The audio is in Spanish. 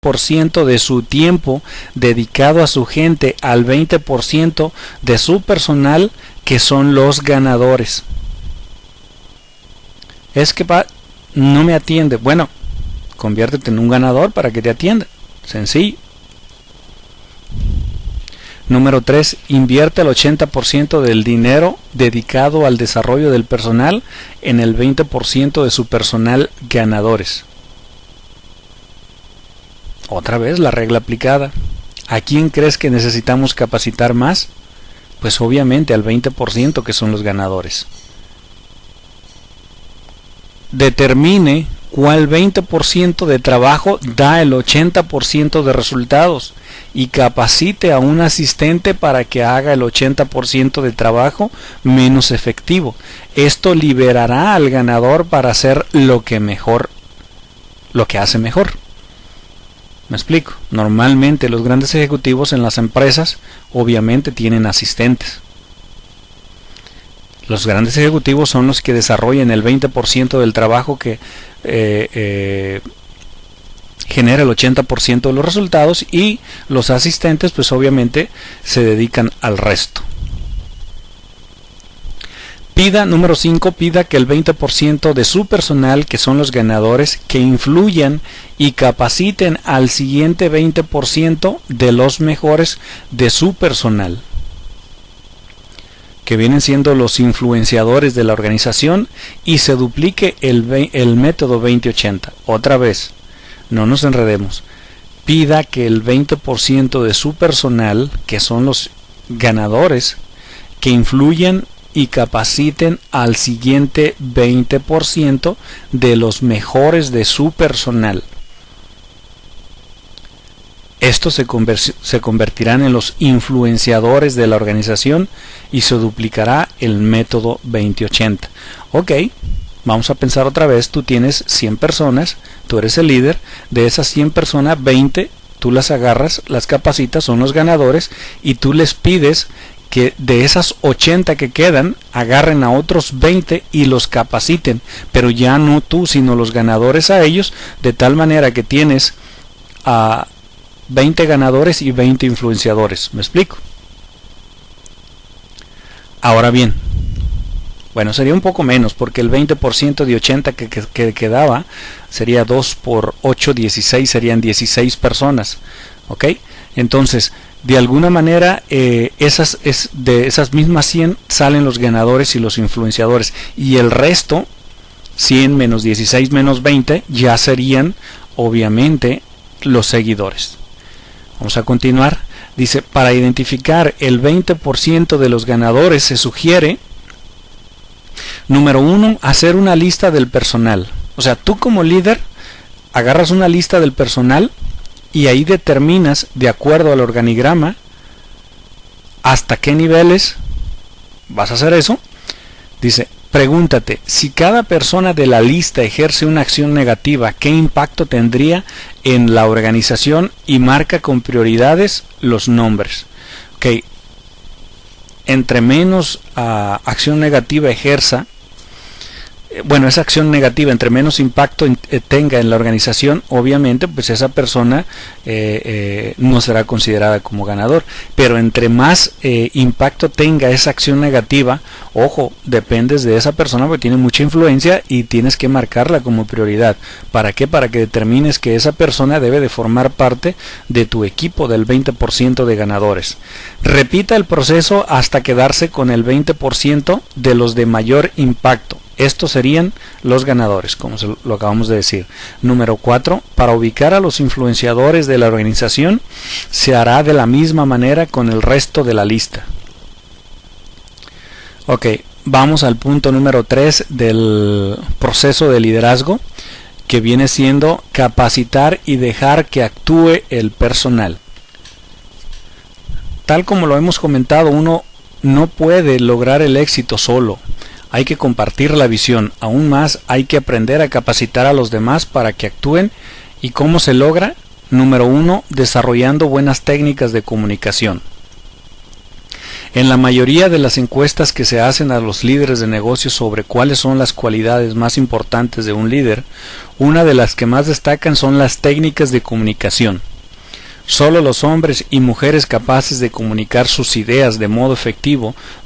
80% de su tiempo dedicado a su gente al 20% de su personal, que son los ganadores. Es que no me atiende. Bueno, conviértete en un ganador para que te atienda. Sencillo. Número 3. Invierte el 80% del dinero dedicado al desarrollo del personal en el 20% de su personal ganadores. Otra vez la regla aplicada. ¿A quién crees que necesitamos capacitar más? Pues obviamente al 20%, que son los ganadores. Determine cuál 20% de trabajo da el 80% de resultados y capacite a un asistente para que haga el 80% de trabajo menos efectivo. Esto liberará al ganador para hacer lo que hace mejor. ¿Me explico? Normalmente los grandes ejecutivos en las empresas obviamente tienen asistentes. Los grandes ejecutivos son los que desarrollan el 20% del trabajo que genera el 80% de los resultados, y los asistentes pues obviamente se dedican al resto. Número 5, pida que el 20% de su personal, que son los ganadores, que influyan y capaciten al siguiente 20% de los mejores de su personal, que vienen siendo los influenciadores de la organización, y se duplique el método 20-80. Otra vez, no nos enredemos. Pida que el 20% de su personal, que son los ganadores, que influyan y capaciten al siguiente 20% de los mejores de su personal. Estos se convertirán en los influenciadores de la organización y se duplicará el método 20-80. Ok, vamos a pensar otra vez. Tú tienes 100 personas, tú eres el líder. De esas 100 personas, 20 tú las agarras, las capacitas, son los ganadores, y tú les pides que de esas 80 que quedan, agarren a otros 20 y los capaciten, pero ya no tú, sino los ganadores a ellos, de tal manera que tienes a 20 ganadores y 20 influenciadores. ¿Me explico? Ahora bien, bueno, sería un poco menos, porque el 20% de 80 que quedaba sería 2 por 8, 16, serían 16 personas. ¿Ok? Entonces, de alguna manera, de esas mismas 100 salen los ganadores y los influenciadores, y el resto, 100 menos 16 menos 20, ya serían obviamente los seguidores. Vamos a continuar. Dice, para identificar el 20% de los ganadores se sugiere, número 1, hacer una lista del personal. O sea, tú como líder agarras una lista del personal y ahí determinas, de acuerdo al organigrama, hasta qué niveles vas a hacer eso. Dice, pregúntate, si cada persona de la lista ejerce una acción negativa, ¿qué impacto tendría en la organización? Y marca con prioridades los nombres. Ok, entre menos acción negativa ejerza, bueno, esa acción negativa, entre menos impacto tenga en la organización, obviamente pues esa persona no será considerada como ganador. Pero entre más impacto tenga esa acción negativa, ojo, dependes de esa persona porque tiene mucha influencia y tienes que marcarla como prioridad. ¿Para qué? Para que determines que esa persona debe de formar parte de tu equipo del 20% de ganadores. Repita el proceso hasta quedarse con el 20% de los de mayor impacto. Estos serían los ganadores, como lo acabamos de decir. Número 4, para ubicar a los influenciadores de la organización, se hará de la misma manera con el resto de la lista. Ok, vamos al punto número 3 del proceso de liderazgo, que viene siendo capacitar y dejar que actúe el personal. Tal como lo hemos comentado, uno no puede lograr el éxito solo. Hay que compartir la visión. Aún más, hay que aprender a capacitar a los demás para que actúen. ¿Y cómo se logra? Número 1, desarrollando buenas técnicas de comunicación. En la mayoría de las encuestas que se hacen a los líderes de negocios sobre cuáles son las cualidades más importantes de un líder, una de las que más destacan son las técnicas de comunicación. Solo los hombres y mujeres capaces de comunicar sus ideas de modo efectivo